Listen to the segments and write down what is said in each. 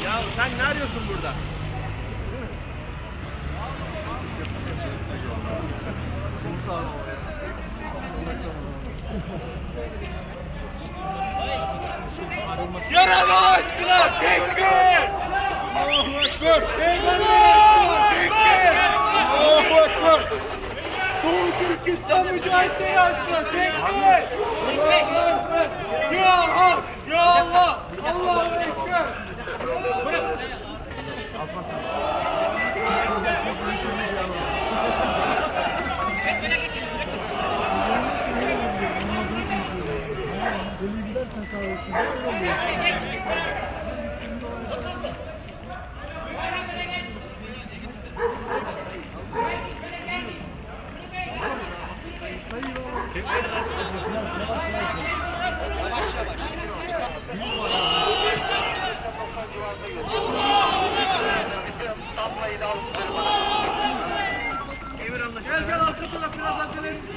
Ya sen ne arıyorsun burada? Yaralı aşkına tekbir! Allahu Ekber! Tekbir! Allahu Ekber! Doğu Türkistan mücahitleri aşkına tekbir! Allahu Ekber! Ya Allah! Ya Allah! Allahu Ekber! Deli gidersen sağ olsun. Gel arka taraf biraz acele etsin.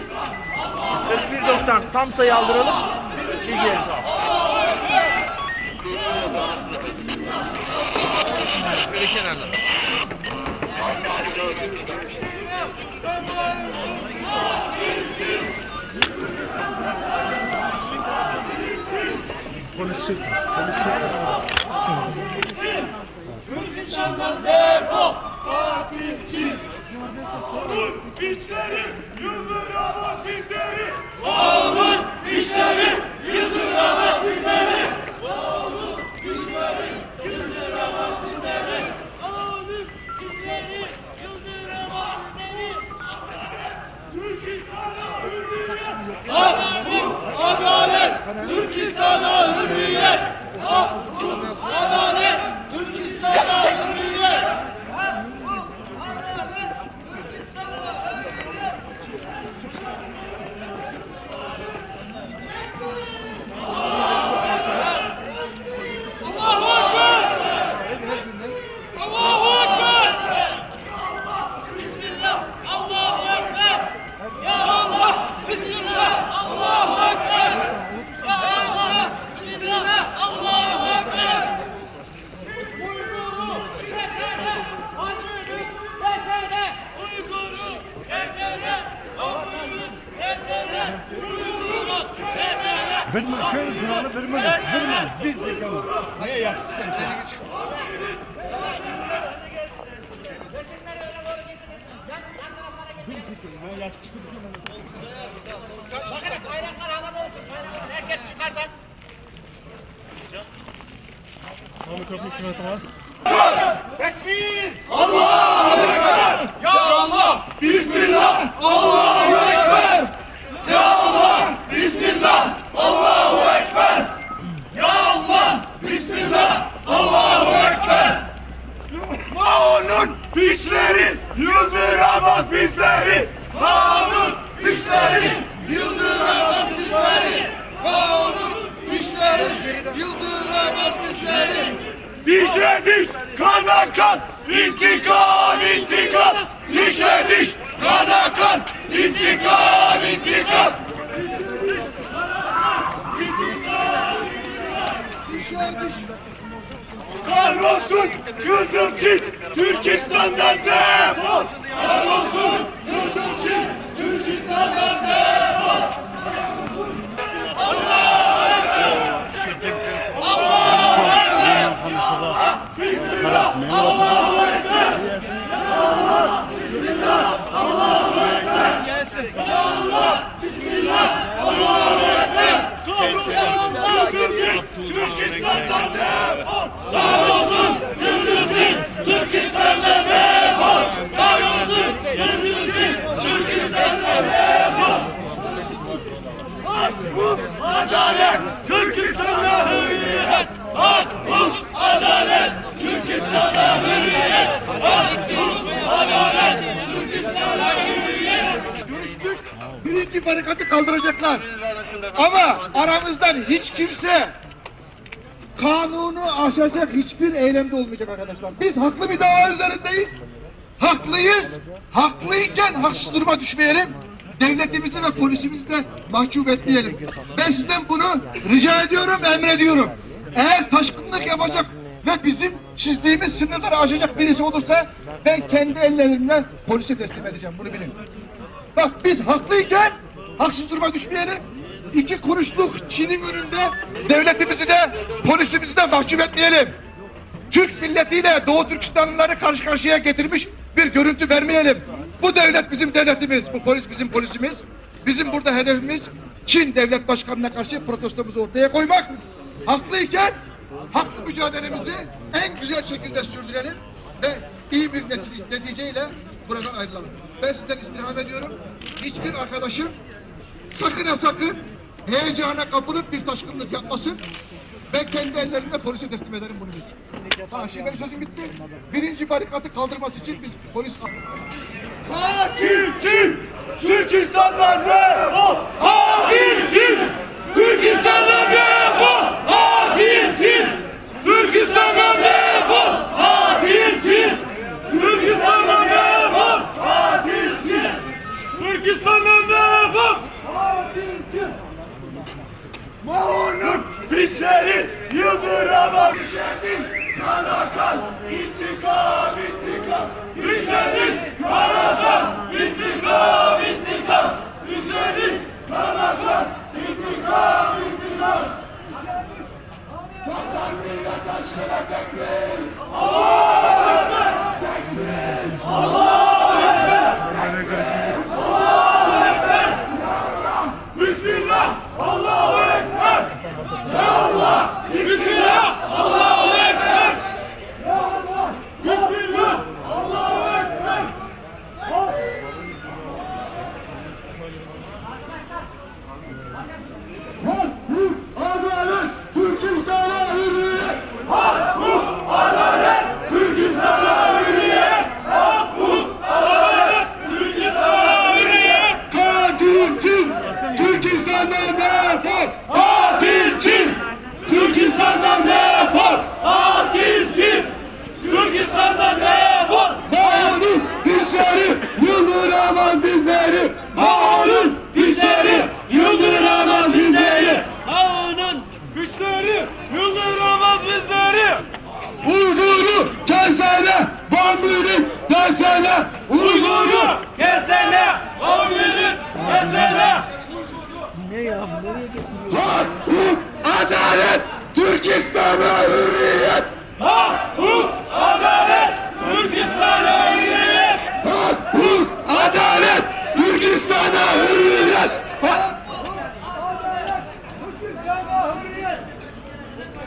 41.90 tam sayı aldıralım. Bilgi. Böyle kenarda. Polis yok. Türkistan'dan defol! Katilci! Ağır işleri, yıldıramaz bizleri! Ağır işleri, yıldıramaz bizleri! Ağır işleri, yıldıramaz bizleri! Ağır işleri, yıldıramaz bizleri! Türkistan'a hürriyet! Hak, adalet! Türkistan'a hürriyet! Hak, adalet! Türkistan'a hürriyet! Benim köy kralı vermedi. Biz zekamız. Niye yakışıksın? Bayraklar havada olsun. Bayraklar. Herkes çıkar bak. Tekbir! Allahu Ekber! Ya Allah! Bismillah! Allahu Ekber! Ya Allah! Bismillah! Allahu Ekber! Ya Allah! Bismillah! Allahu Ekber! Kanun güçleri yıldıramaz bizleri! Kanun güçleri yıldıramaz bizleri! Kanun güçleri yıldıramaz bizleri! Dişe diş, kana kan, intikam, intikam! Dişe diş, kana kan, intikam, intikam! Kahrolsun Kızılçin, Türkistan'dan defol! Kahrolsun Kızılçin, Türkistan'dan defol! Allahu Ekber! Allahu Ekber! Bismillah! Allahu Ekber! Ya Allah! Bismillah! Allahu Ekber! Ya Allah! Bismillah! Allahu Ekber! Türkistan'dan defol! Kahrolsun Kızılçin, Türkistan'dan defol! Kahrolsun Kızılçin, Türkistan'dan defol! Hak, hukuk, adalet, Türkistan'da hürriyet! Hak, hukuk, adalet, Türkistan'da hürriyet! Hak, hukuk, adalet, Türkistan'da hürriyet! Görüştük. Birinci barikatı kaldıracaklar. Ama aramızdan hiç kimse kanunu aşacak hiçbir eylemde olmayacak arkadaşlar. Biz haklı bir dava üzerindeyiz. Haklıyız. Haklıyken haksız duruma düşmeyelim. Devletimizi ve polisimizi de mahcup etmeyelim. Ben sizden bunu rica ediyorum, emrediyorum. Eğer taşkınlık yapacak ve bizim çizdiğimiz sınırları aşacak birisi olursa ben kendi ellerimle polise teslim edeceğim. Bunu bilin. Bak biz haklıyken haksız duruma düşmeyelim. 2 kuruşluk Çin'in önünde devletimizi de polisimizi de mahcup etmeyelim. Türk milletiyle Doğu Türkistanlıları karşı karşıya getirmiş bir görüntü vermeyelim. Bu devlet bizim devletimiz, bu polis bizim polisimiz. Bizim burada hedefimiz Çin devlet başkanına karşı protestomuzu ortaya koymak. Haklıyken haklı mücadelemizi en güzel şekilde sürdürelim ve iyi bir neticeyle buradan ayrılalım. Ben sizden istirham ediyorum. Hiçbir arkadaşım sakın ha sakın heyecana kapılıp bir taşkınlık yapmasın. Ben kendi ellerimle polise teslim ederim bunu biz. Şimdi benim sözüm bitti. 1. barikatı kaldırması için biz polis... Hakim Çin! Türkistan'dan defol! Hakim Çin! Türkistan'dan defol! Hakim Çin! Türkistan'dan defol! Hakim Çin! Türkistan'dan defol! Hakim Çin! Türkistan'dan defol! Hakim Çin! Mao'nun pisleri yıldıramaz. Düşeriz kana kan, intikam, intikam. Düşeriz kana kan, intikam, intikam. Düşeriz kana kan, intikam, intikam. Vatan millet aşkına tekbir. Allahu Ekber. Tekbir. Allahu Ekber. Allahu Ekber. Bismillah. Allahu Ekber. Ya Allah. Bismillah. Allahu Ekber. Ya Allah. Bismillah. Allahu Ekber. Hak, hukuk, adalet, Türkistan'a hürriyet. Hak, hukuk, adalet, Türkistan'a hürriyet. Hak, hukuk, adalet, Türkistan'a hürriyet. Katil Çin, Türkistan'dan defol. Katil Çin, Türkistan'dan defol. Katil Çin, Türkistan'dan defol. Mao'nun güçleri yıldıramaz bizleri. Mao'nun güçleri yıldıramaz bizleri. Mao'nun güçleri yıldıramaz bizleri. Uygur'u kesene, Bambi'ni kesene. Uygur'u kesene, Bambi'ni kesene. Hak, hukuk, adalet, Türkistan'a hürriyet. Hak, hukuk, adalet, Türkistan'a hürriyet. Hak, hukuk, adalet, Türkistan'a hürriyet.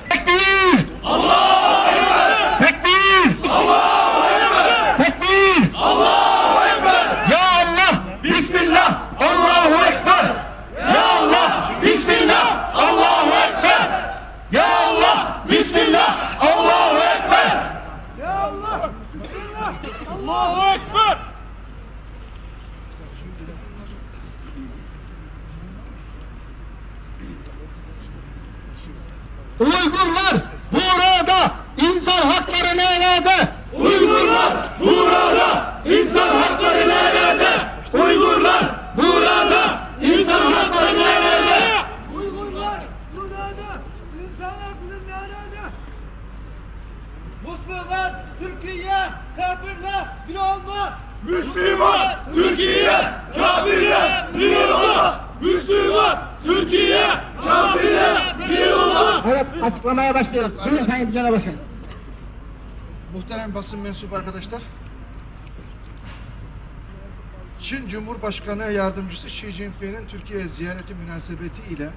Tekbir! Allahu Ekber! Tekbir! Allahu Ekber! Tekbir! Allahu Ekber! Ya Allah! Bismillah! Allahu Ekber! Ya Allah! Bismillah! Allahu Ekber! Ya Allah! Bismillah! Allahu Ekber! Ya Allah! Bismillah! Allahu Ekber! Uygurlar burada insan hakları nerede? Uygurlar burada insan hakları nerede? Uygurlar burada insan hakları nerede? Uygurlar burada insan hakları nerede? Müslüman Türkiye kafirle bir olma. Müslüman Türkiye kafirle bir olma. Müslüman Türkiye kafirle bir olma. Evet, açıklamaya başlıyoruz. Buyurun Sayın Genel Başkan. Muhterem basın mensubu arkadaşlar, Çin Cumhurbaşkanı Yardımcısı Xi Jinping'in Türkiye ziyareti münasebetiyle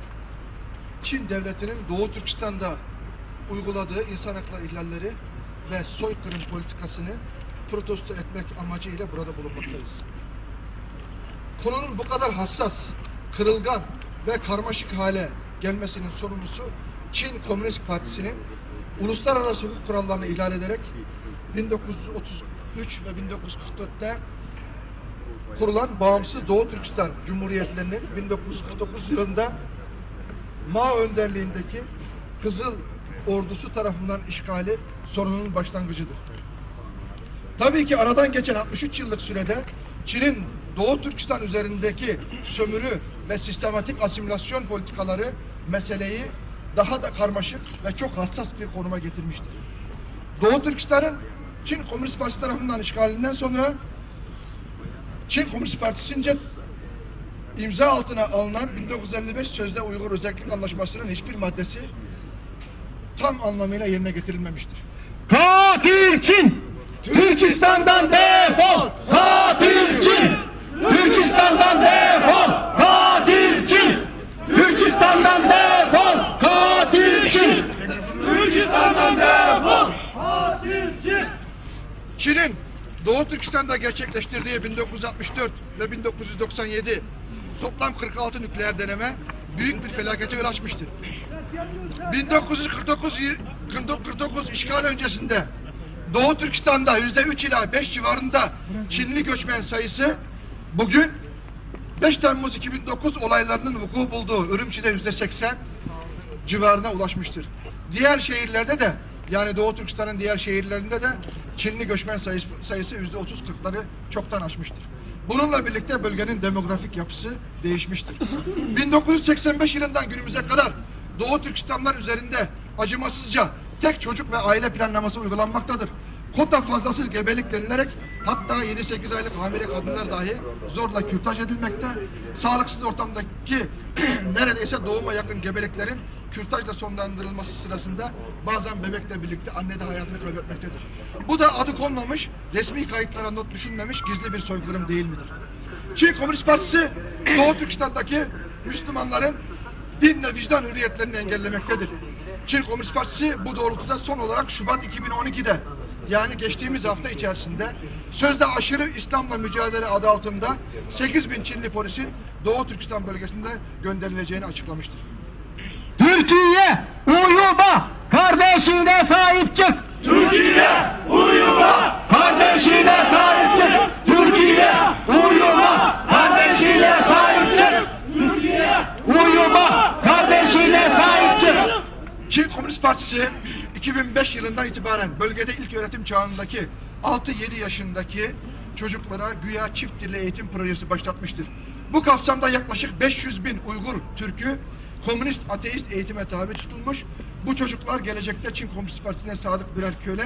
Çin devletinin Doğu Türkistan'da uyguladığı insan hakları ihlalleri ve soykırım politikasını protesto etmek amacıyla burada bulunmaktayız. Konunun bu kadar hassas, kırılgan ve karmaşık hale gelmesinin sorumlusu Çin Komünist Partisi'nin uluslararası hukuk kurallarını ihlal ederek 1933 ve 1944'te kurulan bağımsız Doğu Türkistan Cumhuriyetlerinin 1949 yılında Mao önderliğindeki Kızıl ordusu tarafından işgali sorunun başlangıcıdır. Tabii ki aradan geçen 63 yıllık sürede Çin'in Doğu Türkistan üzerindeki sömürü ve sistematik asimilasyon politikaları meseleyi daha da karmaşık ve çok hassas bir konuma getirmiştir. Doğu Türkistan'ın Çin Komünist Partisi tarafından işgalinden sonra Çin Komünist Partisi'nce imza altına alınan 1955 Sözde Uygur Özellik Anlaşması'nın hiçbir maddesi tam anlamıyla yerine getirilmemiştir. Katil Çin! Türkistan'dan defol! Katil Çin! Türkistan'dan defol! Katil Çin! Türkistan'dan defol! Katil Çin! Türkistan'dan defol! Katil Çin! Çin'in Doğu Türkistan'da gerçekleştirdiği 1964 ve 1997 toplam 46 nükleer deneme büyük bir felakete yol açmıştır. 1949 işgal öncesinde Doğu Türkistan'da %3 ila 5 civarında Çinli göçmen sayısı bugün 5 Temmuz 2009 olaylarının vuku bulduğu Ürümçi'de %80 civarına ulaşmıştır. Diğer şehirlerde de, yani Doğu Türkistan'ın diğer şehirlerinde de Çinli göçmen sayısı %30-40'ları çoktan aşmıştır. Bununla birlikte bölgenin demografik yapısı değişmiştir. 1985 yılından günümüze kadar Doğu Türkistanlar üzerinde acımasızca tek çocuk ve aile planlaması uygulanmaktadır. Kota fazlasız gebelik denilerek hatta 7-8 aylık hamile kadınlar dahi zorla kürtaj edilmekte. Sağlıksız ortamdaki neredeyse doğuma yakın gebeliklerin kürtajla sonlandırılması sırasında bazen bebekle birlikte anne de hayatını kaybetmektedir. Bu da adı konmamış, resmi kayıtlara not düşülmemiş gizli bir soykırım değil midir? Çin Komünist Partisi Doğu Türkistan'daki Müslümanların din ve vicdan hürriyetlerini engellemektedir. Çin Komünist Partisi bu doğrultuda son olarak Şubat 2012'de, yani geçtiğimiz hafta içerisinde sözde aşırı İslam'la mücadele adı altında 8.000 Çinli polisin Doğu Türkistan bölgesinde gönderileceğini açıklamıştır. Türkiye uyuma, kardeşine sahip çık. Türkiye uyuma, kardeşine sahip çık. Türkiye uyuma, kardeşine sahip çık. Türkiye uyuma, kardeşine sahip çık. Çin Komünist Partisi 2005 yılından itibaren bölgede ilk öğretim çağındaki 6-7 yaşındaki çocuklara güya çift dilli eğitim projesi başlatmıştır. Bu kapsamda yaklaşık 500.000 Uygur Türk'ü komünist ateist eğitime tabi tutulmuş. Bu çocuklar gelecekte Çin Komünist Partisi'ne sadık birer köle,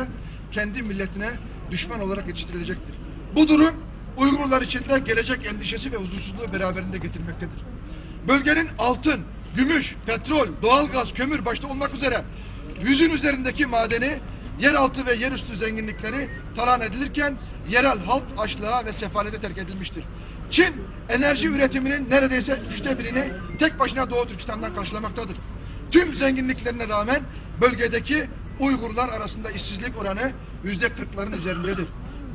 kendi milletine düşman olarak yetiştirilecektir. Bu durum Uygurlar için de gelecek endişesi ve huzursuzluğu beraberinde getirmektedir. Bölgenin altın, gümüş, petrol, doğalgaz, kömür başta olmak üzere yüzün üzerindeki madeni, yeraltı ve yerüstü zenginlikleri talan edilirken yerel halk açlığa ve sefalete terk edilmiştir. Çin enerji üretiminin neredeyse 1/3'ünü tek başına Doğu Türkistan'dan karşılamaktadır. Tüm zenginliklerine rağmen bölgedeki Uygurlar arasında işsizlik oranı %40'ların üzerindedir.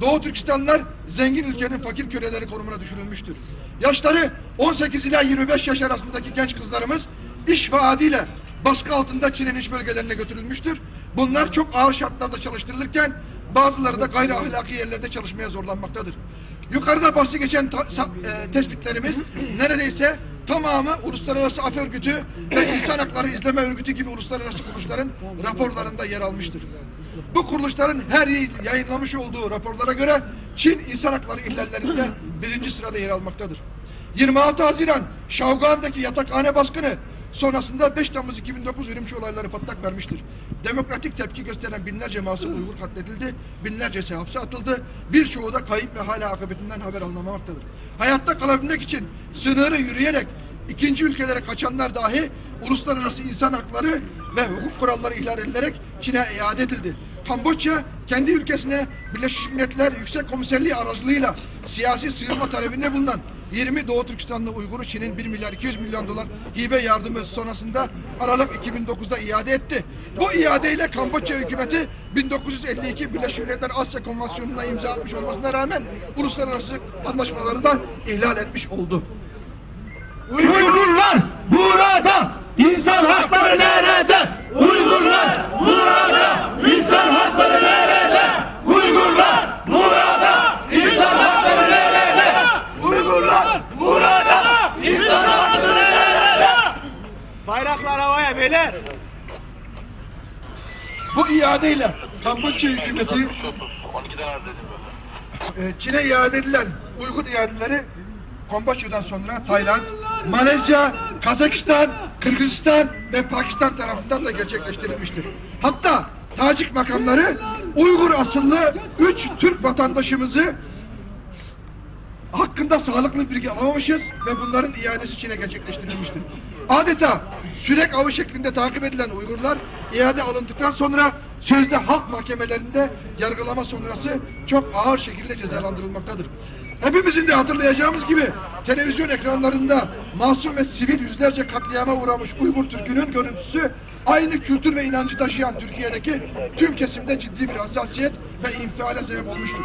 Doğu Türkistanlılar zengin ülkenin fakir köleleri konumuna düşürülmüştür. Yaşları 18 ila 25 yaş arasındaki genç kızlarımız iş vaadiyle baskı altında Çin'in iç bölgelerine götürülmüştür. Bunlar çok ağır şartlarda çalıştırılırken bazıları da gayri ahlaki yerlerde çalışmaya zorlanmaktadır. Yukarıda bahsi geçen tespitlerimiz neredeyse tamamı Uluslararası Af Örgütü ve İnsan Hakları İzleme Örgütü gibi uluslararası kuruluşların raporlarında yer almıştır. Bu kuruluşların her yıl yayınlamış olduğu raporlara göre Çin insan hakları ihlallerinde 1. sırada yer almaktadır. 26 Haziran Şavgan'daki yatakhane baskını sonrasında 5 Temmuz 2009 Ürümçi olayları patlak vermiştir. Demokratik tepki gösteren binlerce masum Uygur katledildi, binlercesi hapse atıldı, birçoğu da kayıp ve hala akıbetinden haber alınmamaktadır. Hayatta kalabilmek için sınırı yürüyerek ikinci ülkelere kaçanlar dahi uluslararası insan hakları ve hukuk kuralları ihlal edilerek Çin'e iade edildi. Kamboçya kendi ülkesine Birleşmiş Milletler Yüksek Komiserliği aracılığıyla siyasi sığınma talebinde bulunan 20 Doğu Türkistanlı Uygur'u Çin'in 1 milyar 200 milyon dolar hibe yardımı sonrasında Aralık 2009'da iade etti. Bu iadeyle Kamboçya hükümeti 1952 Birleşmiş Milletler Asya Konvansiyonu'na imza atmış olmasına rağmen uluslararası anlaşmaları da ihlal etmiş oldu. Uygurlar burada, insan hakları nerede? Uygurlar burada, insan hakları nerede? Uygurlar burada, insan hakları nerede? Uygurlar burada, insan hakları nerede? Bayraklar havaya beyler. Bu iadeyle Kamboçya hükümeti Çin'e iade edilen Uygur iadeleri Kamboçya'dan sonra Tayland, Malezya, Kazakistan, Kırgızistan ve Pakistan tarafından da gerçekleştirilmiştir. Hatta Tacik makamları Uygur asıllı 3 Türk vatandaşımızı hakkında sağlıklı bilgi alamamışız ve bunların iadesi Çin'e gerçekleştirilmiştir. Adeta sürek avı şeklinde takip edilen Uygurlar iade alındıktan sonra sözde halk mahkemelerinde yargılama sonrası çok ağır şekilde cezalandırılmaktadır. Hepimizin de hatırlayacağımız gibi televizyon ekranlarında masum ve sivil yüzlerce katliama uğramış Uygur Türk'ünün görüntüsü aynı kültür ve inancı taşıyan Türkiye'deki tüm kesimde ciddi bir hassasiyet ve infiale sebep olmuştur.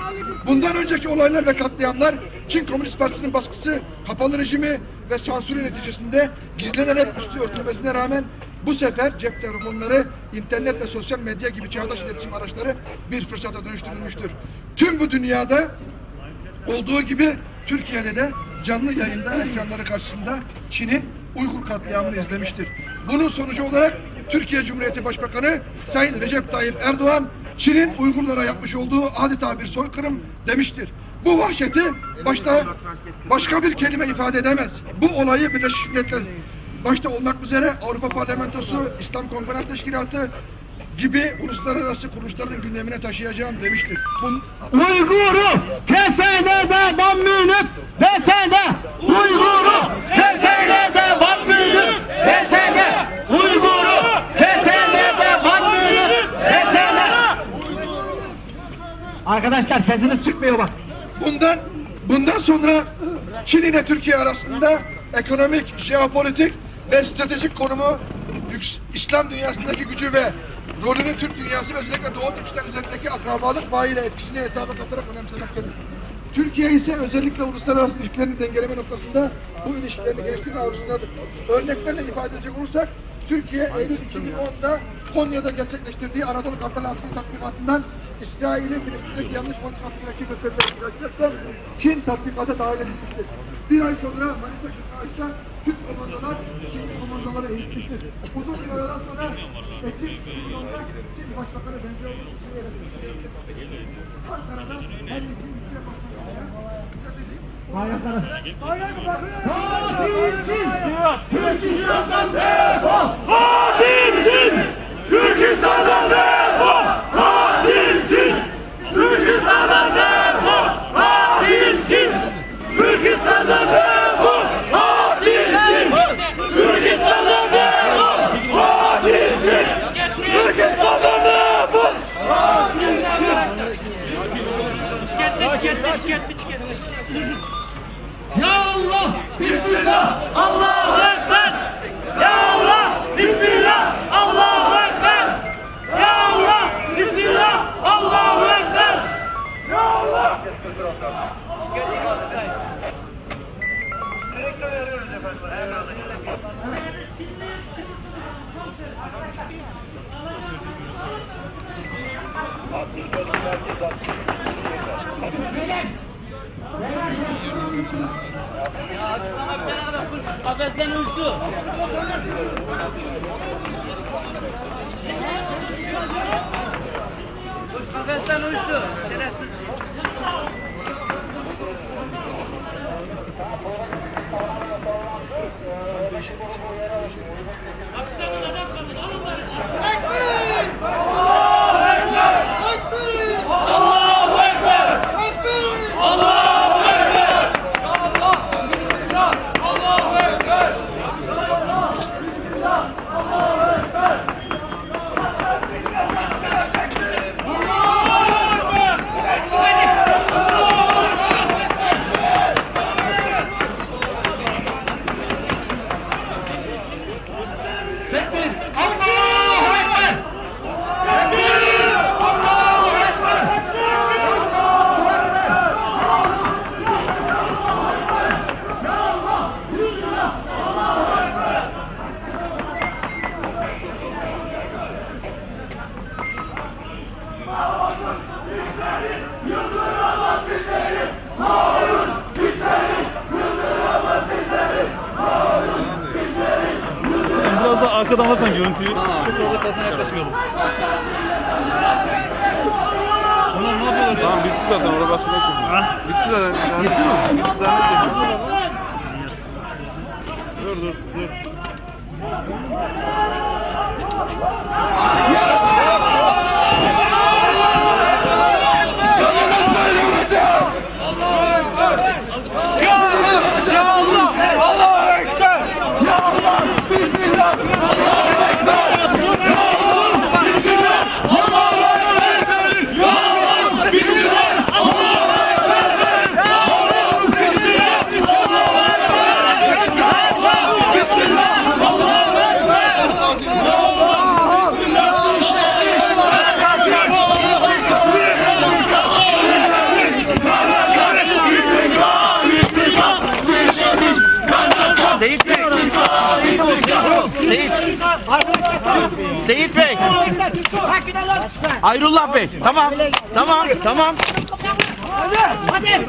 Bundan önceki olaylar ve katliamlar Çin Komünist Partisi'nin baskısı, kapalı rejimi ve sansürü neticesinde gizlenerek üstü örtülmesine rağmen bu sefer cep telefonları, internet ve sosyal medya gibi çağdaş iletişim araçları bir fırsata dönüştürülmüştür. Tüm bu dünyada olduğu gibi Türkiye'de de canlı yayında ekranları karşısında Çin'in Uygur katliamını izlemiştir. Bunun sonucu olarak Türkiye Cumhuriyeti Başbakanı Sayın Recep Tayyip Erdoğan, Çin'in Uygurlara yapmış olduğu adeta bir soykırım demiştir. Bu vahşeti başka bir kelime ifade edemez. Bu olayı Birleşmiş Milletler başta olmak üzere Avrupa Parlamentosu, İslam Konferans Teşkilatı gibi uluslararası kuruluşların gündemine taşıyacağım demiştir. Uygur'u kesene devam minut desene. Uygur'u kesene devam minut desene. Uygur'u kesene devam minut desene. Arkadaşlar sesiniz çıkmıyor bak. Bundan sonra Çin ile Türkiye arasında ekonomik, jeopolitik ve stratejik konumu, İslam dünyasındaki gücü ve rolünü Türk dünyası ve özellikle Doğu Türkistan üzerindeki akrabalık bağıyla etkisini hesaba katarak önemsemektedir. Türkiye ise özellikle uluslararası ilişkilerini dengeleme noktasında bu ilişkilerini geliştirme arzusundadır. Örneklerle ifade edecek olursak, Türkiye Eylül 2010'da Konya'da gerçekleştirdiği Anadolu Kartal askeri tatbikatından İsrail'in Filistin'deki yanlış politikası gerekçe gösterilen Çin tatbikata dahil edilmiştir. Bir ay sonra Manisa Kırkağaç'ta Türk komandolar Çinli komandoları eğitmiştir. Uzun bir aradan sonra Ekim 2010'da Çin Başbakanı benzer Ankara'da her iki ülke Türkistan'dan defol! Hakim Çin! Türkistan'dan defol! Hakim Çin! Türkistan'dan defol! Hakim Çin! Türkistan'dan defol! Hakim Çin! Türkistan'dan defol! Hakim Çin! Türkistan'dan defol! Hakim Çin! Ya Allah! Bismillah! Allahu Ekber! Ya Allah! Bismillah! Allahu Ekber! Ya Allah! Bismillah! Allahu Ekber! Ya Allah! Kafesten uçtu. Kuş kafesten uçtu. Şerefsiz. Biraz da arkadan alırsan görüntüyü. Çok fazla kasına yaklaşmayalım. Tamam bitti zaten arabasına çekiyor. Bitti zaten. Bitti mi? Bitti zaten çekiyor. Dur. Seyit Bey. Seyit Bey. Ayrullah Bey. Tamam. Hadi.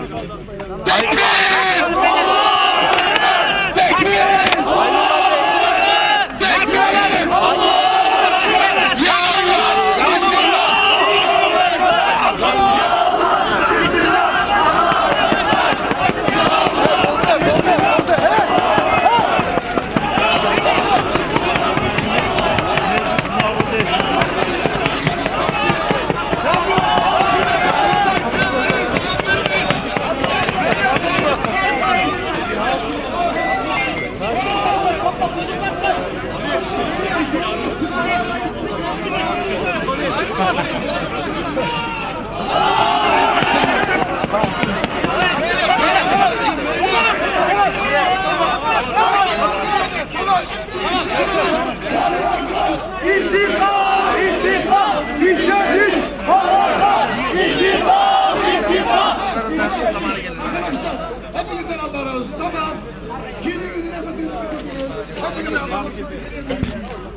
Hepinizden Allah razı olsun. Tamam. Kendinizi nefesinizi. Hepinizden Allah razı olsun.